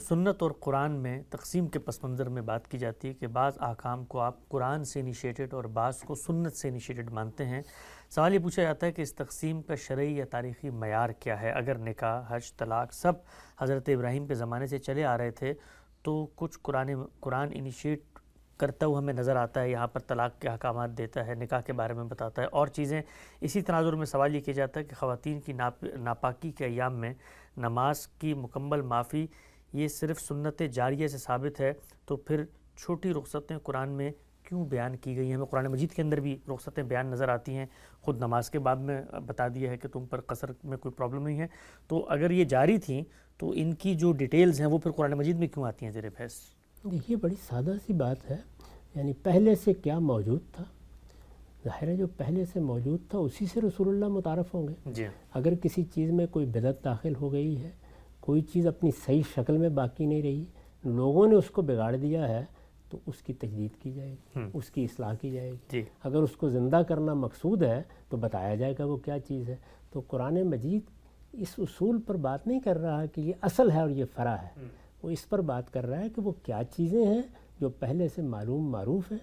سنت اور قرآن میں تقسیم کے پس منظر میں بات کی جاتی ہے کہ بعض احکام کو آپ قرآن سے انیشیٹڈ اور بعض کو سنت سے انیشیٹڈ مانتے ہیں۔ سوال یہ پوچھا جاتا ہے کہ اس تقسیم کا شرعی یا تاریخی معیار کیا ہے؟ اگر نکاح، حج، طلاق سب حضرت ابراہیم کے زمانے سے چلے آ رہے تھے تو کچھ قرآن انیشیٹ کرتا ہوا ہمیں نظر آتا ہے، یہاں پر طلاق کے احکامات دیتا ہے، نکاح کے بارے میں بتاتا ہے اور چیزیں۔ اسی تناظر میں سوال یہ کیا جاتا ہے کہ خواتین کی ناپاکی کے ایام میں نماز کی مکمل معافی یہ صرف سنت جاریہ سے ثابت ہے، تو پھر چھوٹی رخصتیں قرآن میں کیوں بیان کی گئی ہیں؟ ہمیں قرآن مجید کے اندر بھی رخصتیں بیان نظر آتی ہیں، خود نماز کے باب میں بتا دیا ہے کہ تم پر قصر میں کوئی پرابلم نہیں ہے، تو اگر یہ جاری تھیں تو ان کی جو ڈیٹیلز ہیں وہ پھر قرآن مجید میں کیوں آتی ہیں زیر بحث؟ دیکھیے بڑی سادہ سی بات ہے، یعنی پہلے سے کیا موجود تھا، ظاہر ہے جو پہلے سے موجود تھا اسی سے رسول اللہ متعارف ہوں گے۔ جی اگر کسی چیز میں کوئی بدعت داخل ہو گئی ہے، کوئی چیز اپنی صحیح شکل میں باقی نہیں رہی، لوگوں نے اس کو بگاڑ دیا ہے، تو اس کی تجدید کی جائے گی، اس کی اصلاح کی جائے گی۔ جی اگر اس کو زندہ کرنا مقصود ہے تو بتایا جائے گا وہ کیا چیز ہے۔ تو قرآن مجید اس اصول پر بات نہیں کر رہا کہ یہ اصل ہے اور یہ فرع ہے، وہ اس پر بات کر رہا ہے کہ وہ کیا چیزیں ہیں جو پہلے سے معروف ہیں،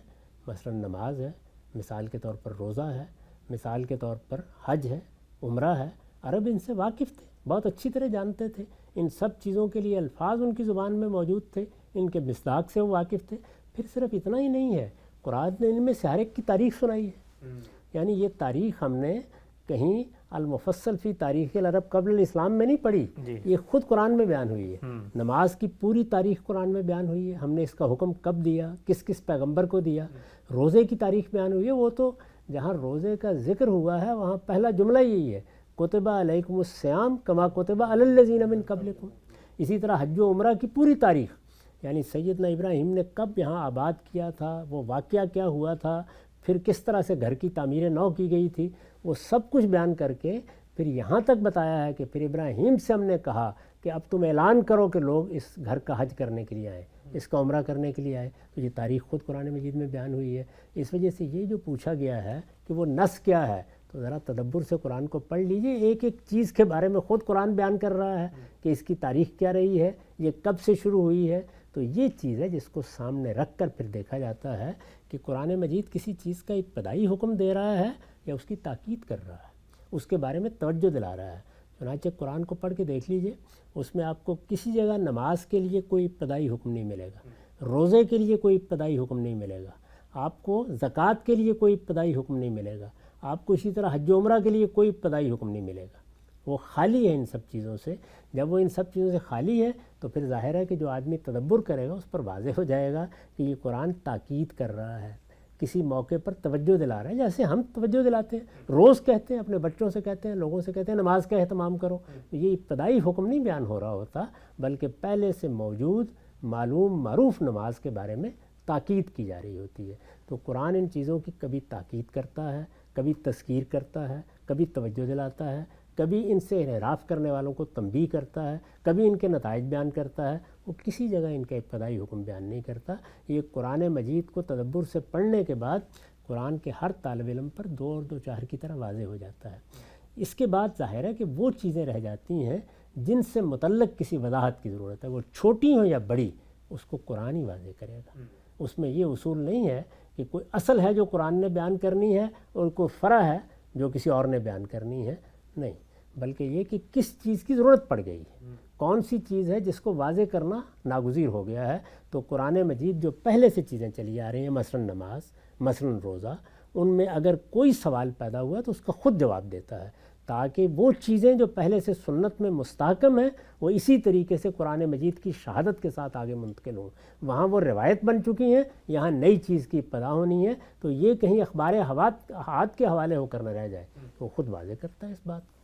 مثلا نماز ہے، مثال کے طور پر روزہ ہے، مثال کے طور پر حج ہے، عمرہ ہے۔ عرب ان سے واقف تھے، بہت اچھی طرح جانتے تھے، ان سب چیزوں کے لیے الفاظ ان کی زبان میں موجود تھے، ان کے مصداق سے وہ واقف تھے۔ پھر صرف اتنا ہی نہیں ہے، قرآن نے ان میں سے ہر ایک کی تاریخ سنائی ہے، یعنی یہ تاریخ ہم نے کہیں المفصل فی تاریخ العرب قبل الاسلام میں نہیں پڑھی، یہ خود قرآن میں بیان ہوئی ہے۔ نماز کی پوری تاریخ قرآن میں بیان ہوئی ہے، ہم نے اس کا حکم کب دیا، کس کس پیغمبر کو دیا۔ روزے کی تاریخ بیان ہوئی ہے، وہ تو جہاں روزے کا ذکر ہوا ہے وہاں پہلا جملہ یہی ہے، کتب علیکم الصیام کما کتب علی الذین من قبلکم۔ اسی طرح حج و عمرہ کی پوری تاریخ، یعنی سیدنا ابراہیم نے کب یہاں آباد کیا تھا، وہ واقعہ کیا ہوا تھا، پھر کس طرح سے گھر کی تعمیر نو کی گئی تھی، وہ سب کچھ بیان کر کے پھر یہاں تک بتایا ہے کہ پھر ابراہیم سے ہم نے کہا کہ اب تم اعلان کرو کہ لوگ اس گھر کا حج کرنے کے لیے آئیں، اس کا عمرہ کرنے کے لیے آئے۔ تو یہ تاریخ خود قرآن مجید میں بیان ہوئی ہے۔ اس وجہ سے یہ جو پوچھا گیا ہے کہ وہ نص کیا ہے، تو ذرا تدبر سے قرآن کو پڑھ لیجئے، ایک ایک چیز کے بارے میں خود قرآن بیان کر رہا ہے کہ اس کی تاریخ کیا رہی ہے، یہ کب سے شروع ہوئی ہے۔ تو یہ چیز ہے جس کو سامنے رکھ کر پھر دیکھا جاتا ہے کہ قرآن مجید کسی چیز کا ابتدائی حکم دے رہا ہے یا اس کی تاکید کر رہا ہے، اس کے بارے میں توجہ دلا رہا ہے۔ چنانچہ قرآن کو پڑھ کے دیکھ لیجئے، اس میں آپ کو کسی جگہ نماز کے لیے کوئی ابتدائی حکم نہیں ملے گا، روزے کے لیے کوئی ابتدائی حکم نہیں ملے گا، آپ کو زکوٰۃ کے لیے کوئی ابتدائی حکم نہیں ملے گا، آپ کو اسی طرح حج و عمرہ کے لیے کوئی ابتدائی حکم نہیں ملے گا۔ وہ خالی ہے ان سب چیزوں سے۔ جب وہ ان سب چیزوں سے خالی ہے تو پھر ظاہر ہے کہ جو آدمی تدبر کرے گا اس پر واضح ہو جائے گا کہ یہ قرآن تاکید کر رہا ہے، کسی موقع پر توجہ دلا رہا ہے، جیسے ہم توجہ دلاتے ہیں، روز کہتے ہیں، اپنے بچوں سے کہتے ہیں، لوگوں سے کہتے ہیں نماز کا اہتمام کرو۔ یہ ابتدائی حکم نہیں بیان ہو رہا ہوتا، بلکہ پہلے سے موجود معروف نماز کے بارے میں تاکید کی جا رہی ہوتی ہے۔ تو قرآن ان چیزوں کی کبھی تاکید کرتا ہے، کبھی تذکیر کرتا ہے، کبھی توجہ دلاتا ہے، کبھی ان سے انحراف کرنے والوں کو تنبیہ کرتا ہے، کبھی ان کے نتائج بیان کرتا ہے۔ وہ کسی جگہ ان کا ابتدائی حکم بیان نہیں کرتا۔ یہ قرآن مجید کو تدبر سے پڑھنے کے بعد قرآن کے ہر طالب علم پر دو اور دو چار کی طرح واضح ہو جاتا ہے۔ اس کے بعد ظاہر ہے کہ وہ چیزیں رہ جاتی ہیں جن سے متعلق کسی وضاحت کی ضرورت ہے، وہ چھوٹی ہوں یا بڑی، اس کو قرآن ہی واضح کرے گا۔ اس میں یہ اصول نہیں ہے کہ کوئی اصل ہے جو قرآن نے بیان کرنی ہے اور کوئی فرع ہے جو کسی اور نے بیان کرنی ہے، نہیں، بلکہ یہ کہ کس چیز کی ضرورت پڑ گئی ہے، کون سی چیز ہے جس کو واضح کرنا ناگزیر ہو گیا ہے۔ تو قرآن مجید جو پہلے سے چیزیں چلی آ رہی ہیں، مثلا نماز، مثلا روزہ، ان میں اگر کوئی سوال پیدا ہوا تو اس کا خود جواب دیتا ہے، تاکہ وہ چیزیں جو پہلے سے سنت میں مستحکم ہیں وہ اسی طریقے سے قرآن مجید کی شہادت کے ساتھ آگے منتقل ہوں۔ وہاں وہ روایت بن چکی ہیں، یہاں نئی چیز کی ابتدا ہونی ہے، تو یہ کہیں اخبار احاد کے حوالے ہو کر نہ رہ جائے، وہ خود واضح کرتا ہے اس بات کو۔